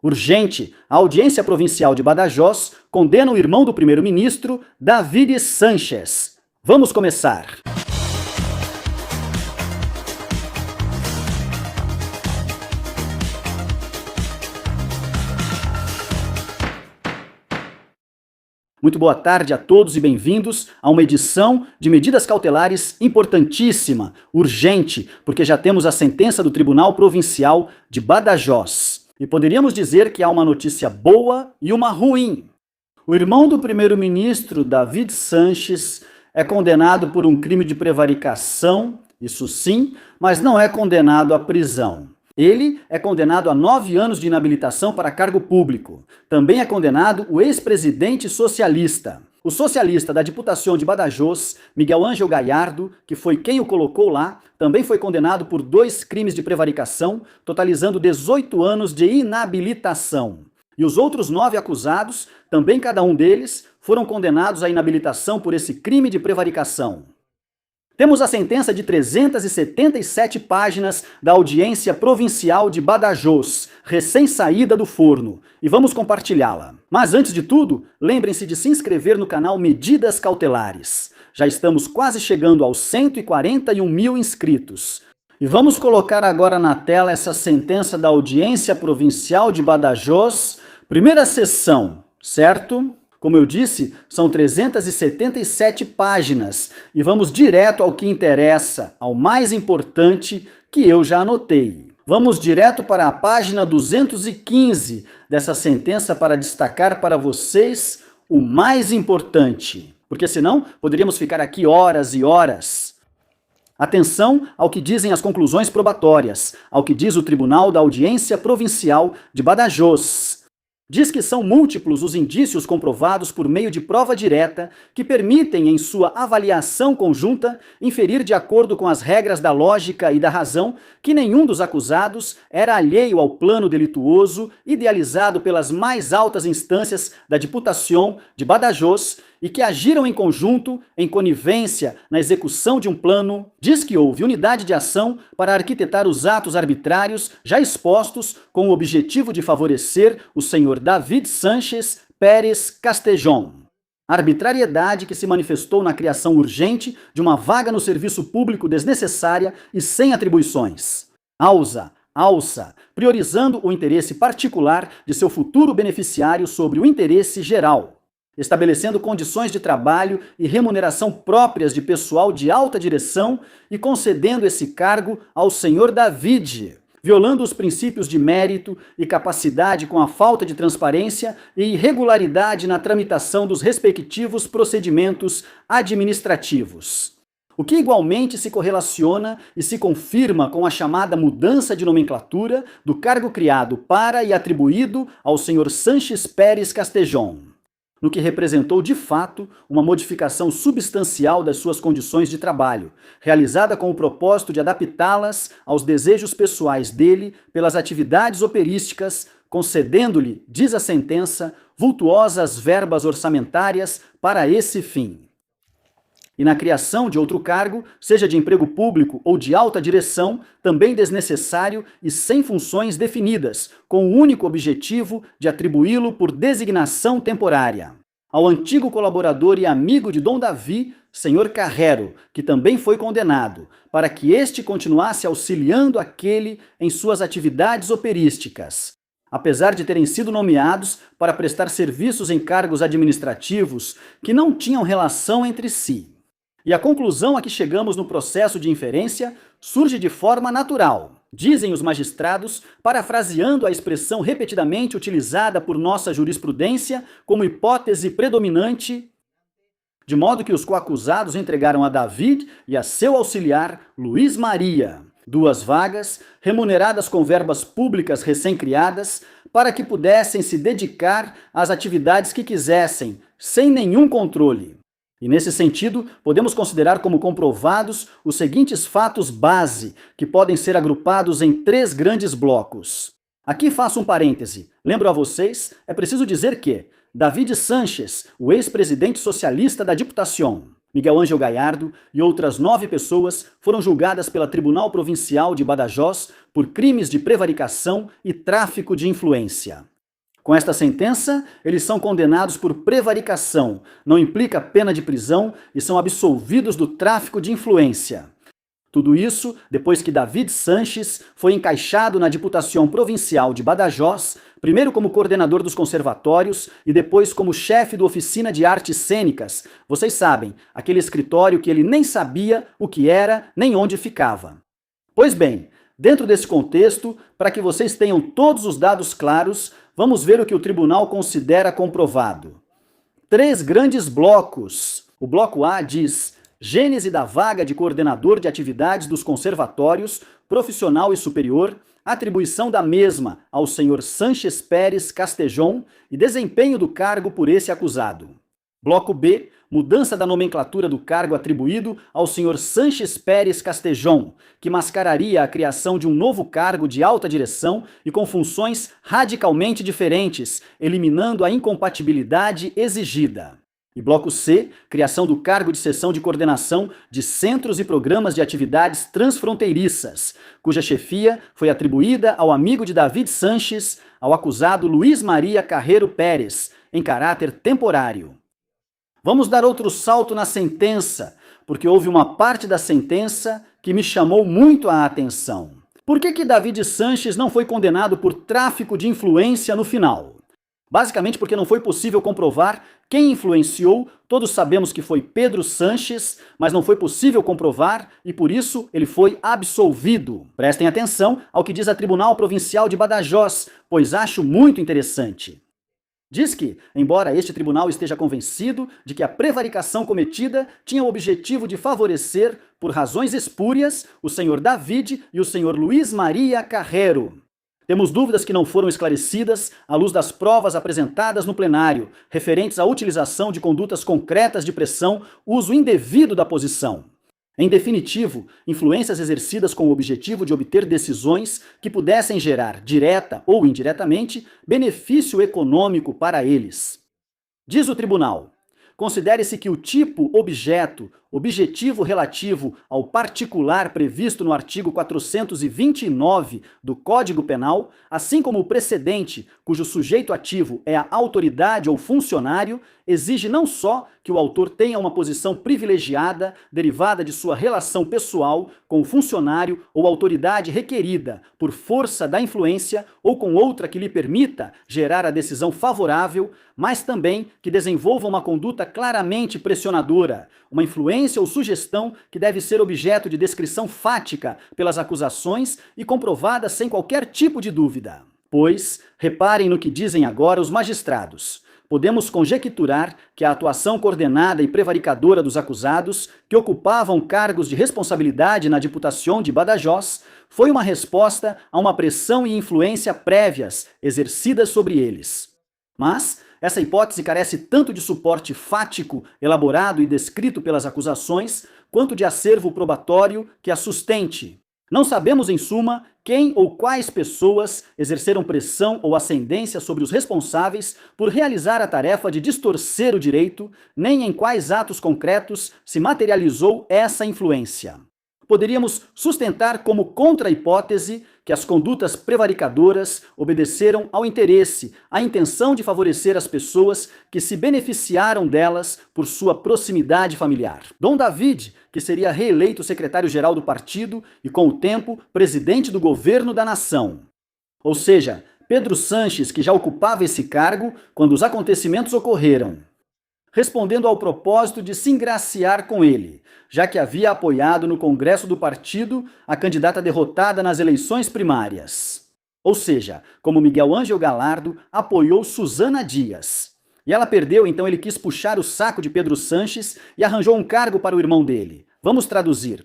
Urgente, a audiência provincial de Badajoz condena o irmão do primeiro-ministro, David Sánchez. Vamos começar. Muito boa tarde a todos e bem-vindos a uma edição de medidas cautelares importantíssima, urgente, porque já temos a sentença do Tribunal Provincial de Badajoz. E poderíamos dizer que há uma notícia boa e uma ruim. O irmão do primeiro-ministro, David Sánchez, é condenado por um crime de prevaricação, isso sim, mas não é condenado à prisão. Ele é condenado a 9 anos de inabilitação para cargo público. Também é condenado o ex-presidente socialista. O socialista da Diputação de Badajoz, Miguel Ângelo Gallardo, que foi quem o colocou lá, também foi condenado por 2 crimes de prevaricação, totalizando 18 anos de inabilitação. E os outros 9 acusados, também cada um deles, foram condenados à inabilitação por esse crime de prevaricação. Temos a sentença de 377 páginas da Audiência Provincial de Badajoz, recém-saída do forno, e vamos compartilhá-la. Mas antes de tudo, lembrem-se de se inscrever no canal Medidas Cautelares. Já estamos quase chegando aos 141 mil inscritos. E vamos colocar agora na tela essa sentença da Audiência Provincial de Badajoz, primeira sessão, certo? Como eu disse, são 377 páginas e vamos direto ao que interessa, ao mais importante que eu já anotei. Vamos direto para a página 215 dessa sentença para destacar para vocês o mais importante, porque senão poderíamos ficar aqui horas e horas. Atenção ao que dizem as conclusões probatórias, ao que diz o Tribunal da Audiência Provincial de Badajoz. Diz que são múltiplos os indícios comprovados por meio de prova direta que permitem, em sua avaliação conjunta, inferir de acordo com as regras da lógica e da razão que nenhum dos acusados era alheio ao plano delituoso idealizado pelas mais altas instâncias da Diputação de Badajoz e que agiram em conjunto, em conivência, na execução de um plano. Diz que houve unidade de ação para arquitetar os atos arbitrários já expostos com o objetivo de favorecer o senhor David Sánchez Pérez Castellón. Arbitrariedade que se manifestou na criação urgente de uma vaga no serviço público desnecessária e sem atribuições. Alça, priorizando o interesse particular de seu futuro beneficiário sobre o interesse geral, estabelecendo condições de trabalho e remuneração próprias de pessoal de alta direção e concedendo esse cargo ao senhor David, violando os princípios de mérito e capacidade com a falta de transparência e irregularidade na tramitação dos respectivos procedimentos administrativos. O que igualmente se correlaciona e se confirma com a chamada mudança de nomenclatura do cargo criado para e atribuído ao senhor Sánchez Pérez Castellón, no que representou de fato uma modificação substancial das suas condições de trabalho, realizada com o propósito de adaptá-las aos desejos pessoais dele pelas atividades operísticas, concedendo-lhe, diz a sentença, vultuosas verbas orçamentárias para esse fim. E na criação de outro cargo, seja de emprego público ou de alta direção, também desnecessário e sem funções definidas, com o único objetivo de atribuí-lo por designação temporária. Ao antigo colaborador e amigo de Dom Davi, senhor Carrero, que também foi condenado, para que este continuasse auxiliando aquele em suas atividades operísticas, apesar de terem sido nomeados para prestar serviços em cargos administrativos que não tinham relação entre si. E a conclusão a que chegamos no processo de inferência surge de forma natural. Dizem os magistrados, parafraseando a expressão repetidamente utilizada por nossa jurisprudência como hipótese predominante, de modo que os coacusados entregaram a David e a seu auxiliar, Luiz Maria, 2 vagas, remuneradas com verbas públicas recém-criadas, para que pudessem se dedicar às atividades que quisessem, sem nenhum controle. E nesse sentido, podemos considerar como comprovados os seguintes fatos base, que podem ser agrupados em 3 grandes blocos. Aqui faço um parêntese. Lembro a vocês, é preciso dizer que David Sánchez, o ex-presidente socialista da Diputação, Miguel Ângelo Gallardo e outras 9 pessoas foram julgadas pela Tribunal Provincial de Badajoz por crimes de prevaricação e tráfico de influência. Com esta sentença, eles são condenados por prevaricação, não implica pena de prisão e são absolvidos do tráfico de influência. Tudo isso depois que David Sanches foi encaixado na Diputação Provincial de Badajoz, primeiro como coordenador dos conservatórios e depois como chefe da Oficina de Artes Cênicas. Vocês sabem, aquele escritório que ele nem sabia o que era nem onde ficava. Pois bem, dentro desse contexto, para que vocês tenham todos os dados claros, vamos ver o que o tribunal considera comprovado. 3 grandes blocos. O bloco A diz: gênese da vaga de coordenador de atividades dos conservatórios, profissional e superior, atribuição da mesma ao senhor Sanches Pérez Castejon e desempenho do cargo por esse acusado. Bloco B, mudança da nomenclatura do cargo atribuído ao senhor Sanches Pérez Castejon, que mascararia a criação de um novo cargo de alta direção e com funções radicalmente diferentes, eliminando a incompatibilidade exigida. E bloco C, criação do cargo de seção de coordenação de centros e programas de atividades transfronteiriças, cuja chefia foi atribuída ao amigo de David Sanches, ao acusado Luiz Maria Carreiro Pérez, em caráter temporário. Vamos dar outro salto na sentença, porque houve uma parte da sentença que me chamou muito a atenção. Por que David Sanches não foi condenado por tráfico de influência no final? Basicamente porque não foi possível comprovar quem influenciou. Todos sabemos que foi Pedro Sanches, mas não foi possível comprovar e por isso ele foi absolvido. Prestem atenção ao que diz a Tribunal Provincial de Badajoz, pois acho muito interessante. Diz que, embora este tribunal esteja convencido de que a prevaricação cometida tinha o objetivo de favorecer, por razões espúrias, o senhor David e o senhor Luiz Maria Carreiro. Temos dúvidas que não foram esclarecidas à luz das provas apresentadas no plenário, referentes à utilização de condutas concretas de pressão, uso indevido da posição. Em definitivo, influências exercidas com o objetivo de obter decisões que pudessem gerar, direta ou indiretamente, benefício econômico para eles. Diz o tribunal: considere-se que o tipo objeto, objetivo relativo ao particular previsto no artigo 429 do Código Penal, assim como o precedente, cujo sujeito ativo é a autoridade ou funcionário, exige não só que o autor tenha uma posição privilegiada derivada de sua relação pessoal com o funcionário ou autoridade requerida por força da influência ou com outra que lhe permita gerar a decisão favorável, mas também que desenvolva uma conduta claramente pressionadora, uma influência ou sugestão que deve ser objeto de descrição fática pelas acusações e comprovada sem qualquer tipo de dúvida. Pois, reparem no que dizem agora os magistrados. Podemos conjecturar que a atuação coordenada e prevaricadora dos acusados, que ocupavam cargos de responsabilidade na Diputação de Badajoz, foi uma resposta a uma pressão e influência prévias exercidas sobre eles. Mas essa hipótese carece tanto de suporte fático elaborado e descrito pelas acusações, quanto de acervo probatório que a sustente. Não sabemos, em suma, quem ou quais pessoas exerceram pressão ou ascendência sobre os responsáveis por realizar a tarefa de distorcer o direito, nem em quais atos concretos se materializou essa influência. Poderíamos sustentar como contra-hipótese que as condutas prevaricadoras obedeceram ao interesse, à intenção de favorecer as pessoas que se beneficiaram delas por sua proximidade familiar. Dom David, que seria reeleito secretário-geral do partido e, com o tempo, presidente do governo da nação. Ou seja, Pedro Sanches, que já ocupava esse cargo quando os acontecimentos ocorreram, respondendo ao propósito de se ingraciar com ele, já que havia apoiado no Congresso do partido a candidata derrotada nas eleições primárias. Ou seja, como Miguel Ângelo Gallardo apoiou Susana Dias. E ela perdeu, então ele quis puxar o saco de Pedro Sanches e arranjou um cargo para o irmão dele. Vamos traduzir.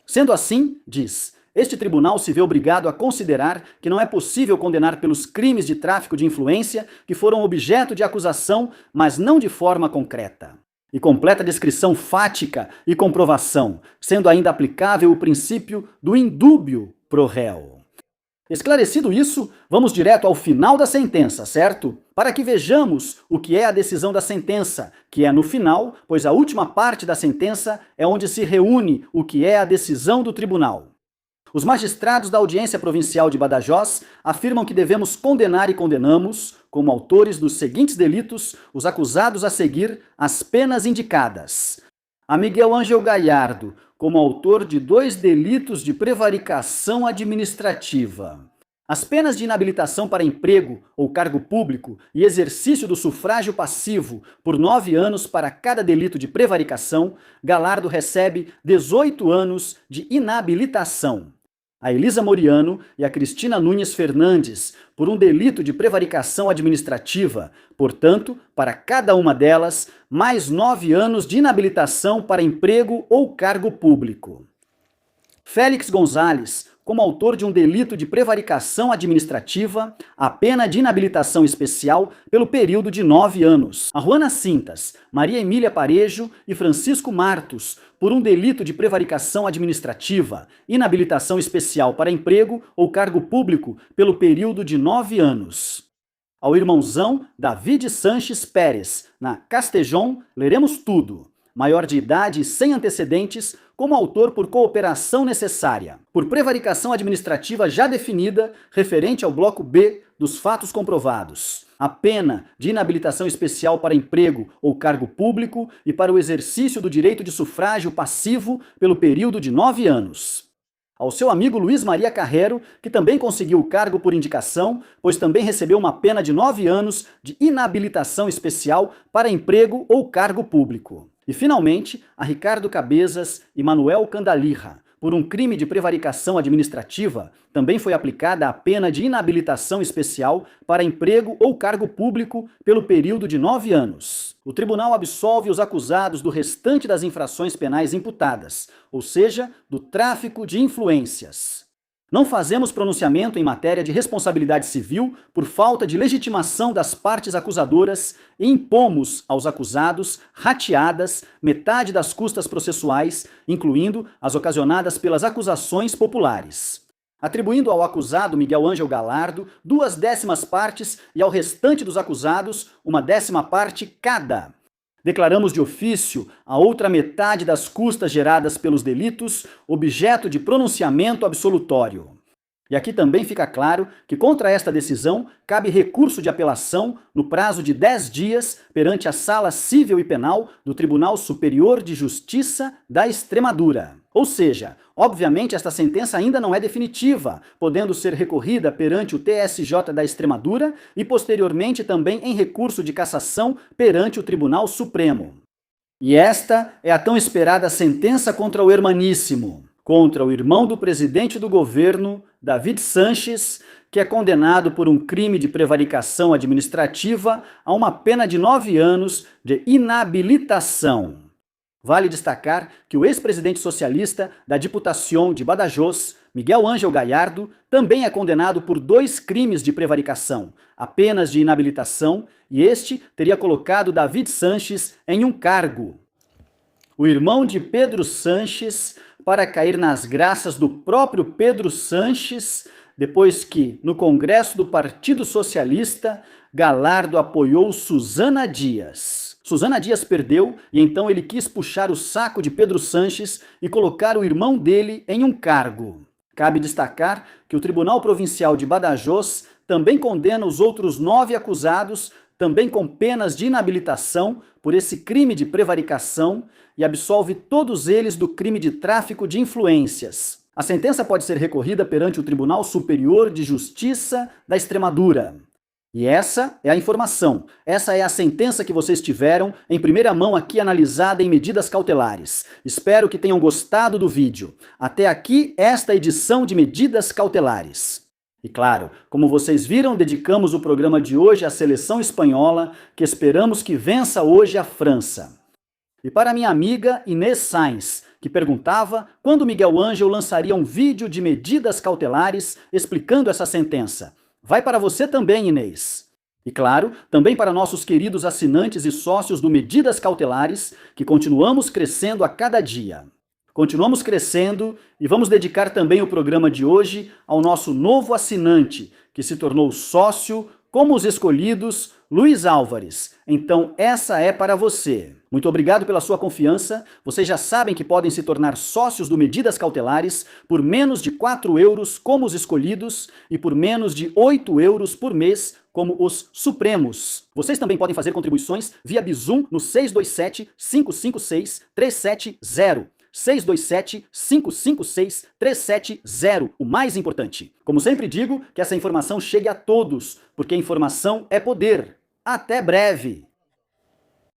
Sendo assim, diz, este tribunal se vê obrigado a considerar que não é possível condenar pelos crimes de tráfico de influência que foram objeto de acusação, mas não de forma concreta. E completa descrição fática e comprovação, sendo ainda aplicável o princípio do indúbio pro réu. Esclarecido isso, vamos direto ao final da sentença, certo? Para que vejamos o que é a decisão da sentença, que é no final, pois a última parte da sentença é onde se reúne o que é a decisão do tribunal. Os magistrados da Audiência Provincial de Badajoz afirmam que devemos condenar e condenamos, como autores dos seguintes delitos, os acusados a seguir as penas indicadas: a Miguel Ângelo Galhardo, como autor de 2 delitos de prevaricação administrativa. As penas de inabilitação para emprego ou cargo público e exercício do sufrágio passivo por 9 anos para cada delito de prevaricação, Galhardo recebe 18 anos de inabilitação. A Elisa Moriano e a Cristina Nunes Fernandes, por um delito de prevaricação administrativa, portanto, para cada uma delas, mais 9 anos de inabilitação para emprego ou cargo público. Félix Gonzalez, como autor de um delito de prevaricação administrativa, a pena de inabilitação especial pelo período de 9 anos. A Juana Cintas, Maria Emília Parejo e Francisco Martos, por um delito de prevaricação administrativa, inabilitação especial para emprego ou cargo público pelo período de 9 anos. Ao irmãozão David Sanches Pérez, na Castejon, leremos tudo. Maior de idade e sem antecedentes, como autor por cooperação necessária, por prevaricação administrativa já definida, referente ao bloco B dos fatos comprovados. A pena de inabilitação especial para emprego ou cargo público e para o exercício do direito de sufrágio passivo pelo período de 9 anos. Ao seu amigo Luiz Maria Carrero, que também conseguiu o cargo por indicação, pois também recebeu uma pena de 9 anos de inabilitação especial para emprego ou cargo público. E, finalmente, a Ricardo Cabezas e Manuel Candalirra, por um crime de prevaricação administrativa, também foi aplicada a pena de inabilitação especial para emprego ou cargo público pelo período de 9 anos. O tribunal absolve os acusados do restante das infrações penais imputadas, ou seja, do tráfico de influências. Não fazemos pronunciamento em matéria de responsabilidade civil por falta de legitimação das partes acusadoras e impomos aos acusados rateadas metade das custas processuais, incluindo as ocasionadas pelas acusações populares. Atribuindo ao acusado Miguel Ângelo Galhardo 2/10 partes e ao restante dos acusados 1/10 parte cada. Declaramos de ofício a outra metade das custas geradas pelos delitos objeto de pronunciamento absolutório. E aqui também fica claro que contra esta decisão cabe recurso de apelação no prazo de 10 dias perante a Sala Cível e Penal do Tribunal Superior de Justiça da Extremadura. Ou seja, obviamente esta sentença ainda não é definitiva, podendo ser recorrida perante o TSJ da Extremadura e posteriormente também em recurso de cassação perante o Tribunal Supremo. E esta é a tão esperada sentença contra o Hermaníssimo, contra o irmão do presidente do governo, David Sanches, que é condenado por um crime de prevaricação administrativa a uma pena de 9 anos de inabilitação. Vale destacar que o ex-presidente socialista da Diputação de Badajoz, Miguel Ângelo Galhardo, também é condenado por 2 crimes de prevaricação, apenas de inabilitação, e este teria colocado David Sanches em um cargo. O irmão de Pedro Sanches, para cair nas graças do próprio Pedro Sanches, depois que, no Congresso do Partido Socialista, Galhardo apoiou Susana Dias. Susana Dias perdeu e então ele quis puxar o saco de Pedro Sanches e colocar o irmão dele em um cargo. Cabe destacar que o Tribunal Provincial de Badajoz também condena os outros 9 acusados, também com penas de inabilitação por esse crime de prevaricação, e absolve todos eles do crime de tráfico de influências. A sentença pode ser recorrida perante o Tribunal Superior de Justiça da Extremadura. E essa é a informação, essa é a sentença que vocês tiveram em primeira mão aqui analisada em medidas cautelares. Espero que tenham gostado do vídeo. Até aqui, esta edição de medidas cautelares. E claro, como vocês viram, dedicamos o programa de hoje à seleção espanhola, que esperamos que vença hoje a França. E para minha amiga Inês Sainz, que perguntava quando Miguel Ângelo lançaria um vídeo de medidas cautelares explicando essa sentença. Vai para você também, Inês. E claro, também para nossos queridos assinantes e sócios do Medidas Cautelares, que continuamos crescendo a cada dia. Continuamos crescendo e vamos dedicar também o programa de hoje ao nosso novo assinante, que se tornou sócio, como os escolhidos, Luiz Álvares. Então essa é para você. Muito obrigado pela sua confiança. Vocês já sabem que podem se tornar sócios do Medidas Cautelares por menos de 4 euros como os escolhidos e por menos de 8 euros por mês como os supremos. Vocês também podem fazer contribuições via Bizum no 627-556-370. 627-556-370, o mais importante. Como sempre digo, que essa informação chegue a todos, porque informação é poder. Até breve!